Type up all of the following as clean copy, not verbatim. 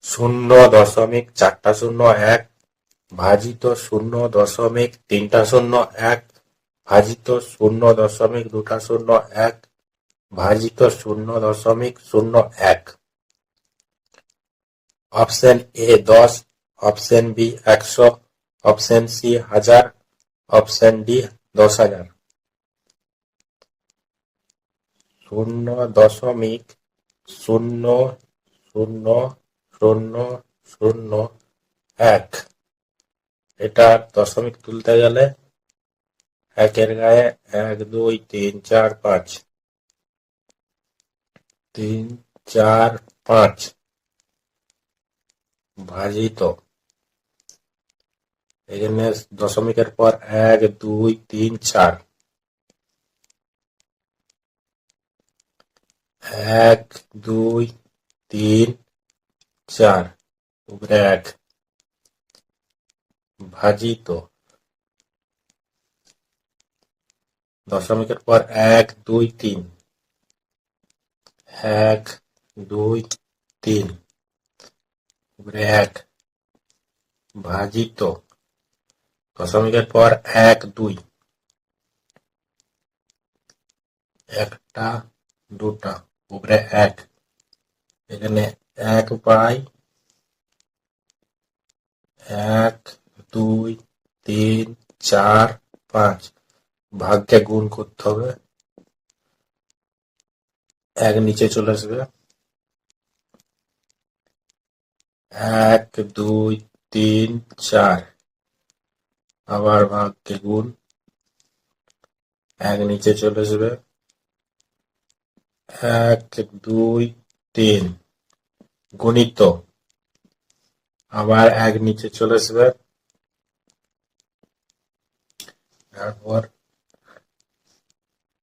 0.401 ভাজিত 0.301 ভাজিত 0.201 ভাজিত 0.01। Option A 10, option B 100, option C 1000, option D 10,000। 0.000001। এটা দশমিক তুলতে গেলে একের গায়ে 1 2 3 4 5, 3 4 5 ভাজিত, এখানে দশমিকের পর 1 2 3 4, 1 2 3 4 উপরে 1 ভাজিত, দশমিকের পর 1 2 3, 1 2 3 উপরে 1 ভাজিত, দশমিকের পর 1 2, একটা দুটা উপরে 1, এখানে 1 বাই 1 2 3 4 5 ভাগকে গুণ করতে হবে, 1 নিচে চলে আসবে, 1 2 3 4 আবার ভাগকে গুণ, 1 নিচে চলে আসবে, 1 2 3 গুণিত, আবার 1 নিচে চলে আসবে, তারপর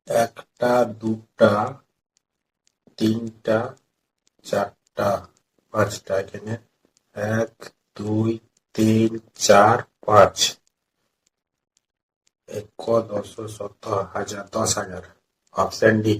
একটা দুটা তিনটা চারটা পাঁচটা, এখানে 1 2 3 4 5 1 10 শত হাজার 10,000। Option D.